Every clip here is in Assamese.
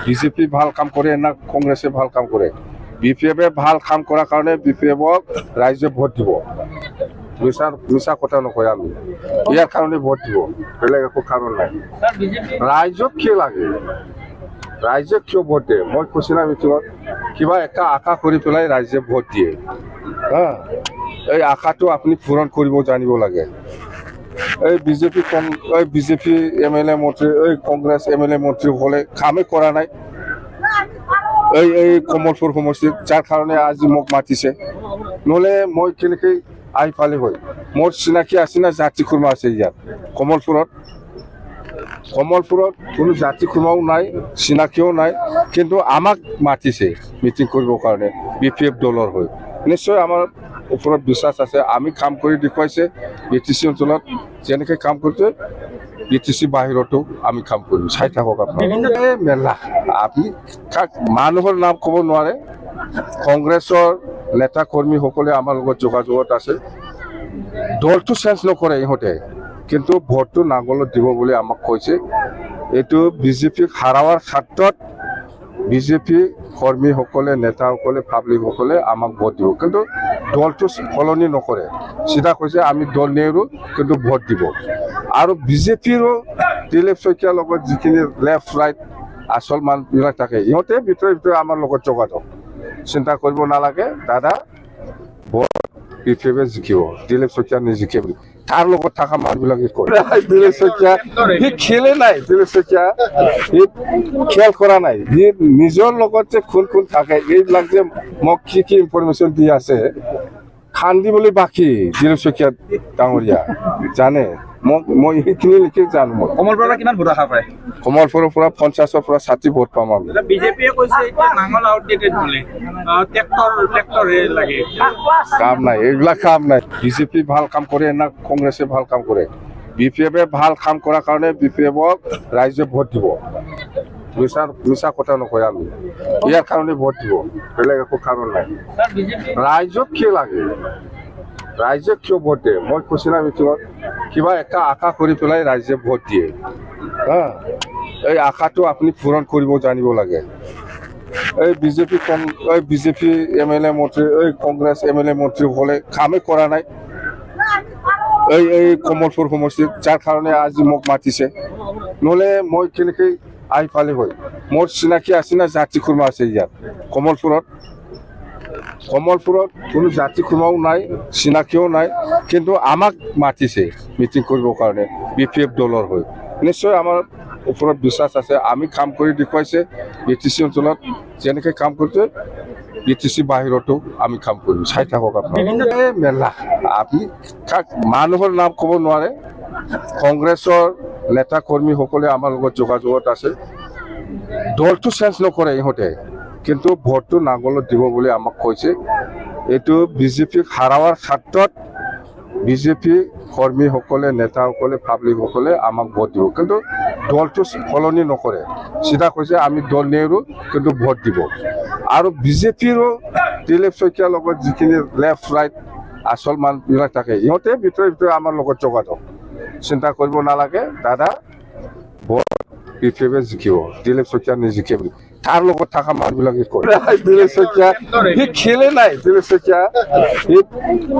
বিজেপি ভাল কাম কৰে না কংগ্ৰেছে ভাল কাম কৰে? বিপিএফে ভাল কাম কৰাৰ কাৰণে বিপিএফক ৰাইজে ভোট দিব। মিছা কথা নকয়, আমি ইয়াৰ কাৰণে ভোট দিব, বেলেগ একো কাৰণ নাই। ৰাইজক কি লাগে, ৰাইজে কিয় ভোট দিয়ে? মই কৈছো না মিটিঙত, কিবা এটা আশা কৰি পেলাই ৰাইজে ভোট দিয়ে। এই আশাটো আপুনি পূৰণ কৰিব জানিব লাগে। এই বিজেপি এমএলএ মন্ত্ৰী, এই কংগ্ৰেছ এমএলএ মন্ত্ৰীসকলে কামেই কৰা নাই। এই কমলপুৰ সমষ্টিত, যাৰ কাৰণে আজি মোক মাতিছে, নহ'লে মই কেনেকৈ আহি পালে হয়? মোৰ চিনাকি আছে না জাতি খুৰ্মা আছে ইয়াত কমলপুৰত কোনো জাতি খুৰ্মাও নাই, চিনাকিও নাই, কিন্তু আমাক মাতিছে মিটিং কৰিবৰ কাৰণে বিপিএফ দলৰ হৈ। নিশ্চয় আমাৰ ওপৰত বিশ্বাস আছে, আমি কাম কৰি দেখুৱাইছে। বিটিচি অঞ্চলত যেনেকৈ কাম কৰিছে, বিটিচি বাহিৰতো আমি কাম কৰিম, চাই থাকক আপুনি। মেলা আপুনি মানুহৰ নাম ক'ব নোৱাৰে। কংগ্ৰেছৰ নেতা কৰ্মীসকলে আমাৰ লগত যোগাযোগত আছে। দলটো চেঞ্জ নকৰে ইহঁতে, কিন্তু ভোটটো নাঙলত দিব বুলি আমাক কৈছে। এইটো বিজেপিক হাৰাৱাৰ ক্ষেত্ৰত বিজেপি কৰ্মীসকলে, নেতাসকলে, পাব্লিকসকলে আমাক ভোট দিব, কিন্তু দলটো সলনি নকৰে। চিধা কৈছে আমি দল নেৰো, কিন্তু ভোট দিব। আৰু বিজেপিৰো দিলীপ শইকীয়াৰ লগত যিখিনি লেফ্ট ৰাইট আচল মানুহবিলাক থাকে, ইহঁতে ভিতৰে আমাৰ লগত যোগাযোগ। চিন্তা কৰিব নালাগে দাদা, ভোট বিপিএফে জিকিব, দিলীপ শইকীয়া নিজিকে বুলি তাৰ লগত থকা মানুহবিলাকে কয়। দিলীপ শইকীয়া সি খেলে নাই, দিলীপ শইকীয়া সি খেল কৰা নাই। সি নিজৰ লগত যে কোন থাকে, এইবিলাক যে মোক কি ইনফৰমেশ্যন দি আছে, খান্দি বুলি বাকী দিলীপ শইকীয়া ডাঙৰীয়া জানে। মই সেইখিনি লিখি জানো। মই কমলপুৰৰ কিমান ভোট আশা কৰে? কমলপুৰৰ পৰা 50ৰ পৰা 60 ভোট পাম আমি। বিজেপিয়ে কৈছে এতিয়া নাঙল আউটডেটেড বোলে, ট্ৰেক্টৰে লাগে। কাম নাই, এইবিলাক কাম নাই। বিজেপি ভাল কাম কৰে না কংগ্ৰেছে ভাল কাম কৰে? বিপিএফে ভাল কাম কৰাৰ কাৰণে বিপিএফক ৰাইজে ভোট দিব। মিছা কথা নকয়, আমি ইয়াৰ কাৰণে ভোট দিব, বেলেগ একো কাৰণ নাই। ৰাইজক কি লাগে, ৰাইজে কিয় ভোট দিয়ে? মই কৈছো না মিটিঙত, কিবা এটা আশা কৰি পেলাই ৰাইজে ভোট দিয়ে। এই আশাটো আপুনি পূৰণ কৰিব জানিব লাগে। এই বিজেপি এমএলএ মন্ত্ৰী, এই কংগ্ৰেছ এমএলএ মন্ত্ৰীসকলে কামেই কৰা নাই। এই কমলপুৰ সমষ্টিত, যাৰ কাৰণে আজি মোক মাতিছে, নহ'লে মই কেনেকৈ আহি পালে হয়? মোৰ চিনাকি আছে না জাতি খুৰ্মা আছে ইয়াত কমলপুৰত কোনো জাতি খুৰ্মাও নাই, চিনাকিও নাই, কিন্তু আমাক মাতিছে মিটিং কৰিবৰ কাৰণে বিপিএফ দলৰ হৈ। নিশ্চয় আমাৰ ওপৰত বিশ্বাস আছে, আমি কাম কৰি দেখুৱাইছে। বিটিচি অঞ্চলত যেনেকৈ কাম কৰিছে, বিটিচি বাহিৰতো আমি কাম কৰিম, চাই থাকক আপুনি। মেলা আপুনি মানুহৰ নাম ক'ব নোৱাৰে। কংগ্ৰেছৰ নেতা কৰ্মীসকলে আমাৰ লগত যোগাযোগত আছে। দলটো চেঞ্জ নকৰে ইহঁতে, কিন্তু ভোটটো নাঙলত দিব বুলি আমাক কৈছে। এইটো বিজেপিক হাৰাৱাৰ ক্ষেত্ৰত বিজেপি কৰ্মীসকলে, নেতাসকলে, পাব্লিকসকলে আমাক ভোট দিব, কিন্তু দলটো সলনি নকৰে। চিধা কৈছে আমি দল নেৰো, কিন্তু ভোট দিব। আৰু বিজেপিৰো দিলীপ শইকীয়াৰ লগত যিখিনি লেফ্ট ৰাইট আচল মানুহবিলাক থাকে, ইহঁতে ভিতৰে আমাৰ লগত যোগাযোগ। চিন্তা কৰিব নালাগে দাদা, ভোট বিপিএফে জিকিব, দিলীপ শইকীয়া নিজিকে বুলি তাৰ লগত থকা মানুহবিলাকে কয়। দিলীপ শইকীয়া সি খেলে নাই, দিলীপ শইকীয়া সি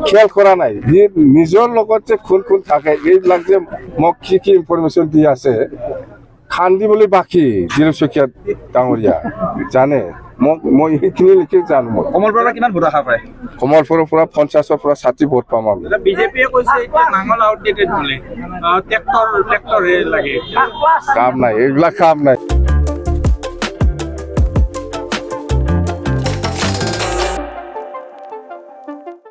খেল কৰা নাই। সি নিজৰ লগত যে কোন থাকে, এইবিলাক যে মোক কি ইনফৰমেশ্যন দি আছে, খান্দি বুলি বাকী দিলীপ শইকীয়া ডাঙৰীয়া জানে। মই সেইখিনি লিখি জানো। মই কমলপুৰৰ কিমান ভোট আশা কৰে? কমলপুৰৰ পৰা 50ৰ পৰা 60 ভোট পাম আমি। বিজেপিয়ে কৈছে এতিয়া নাঙল আউটডেটেড বোলে, ট্ৰেক্টৰে লাগে। কাম নাই, এইবিলাক কাম নাই।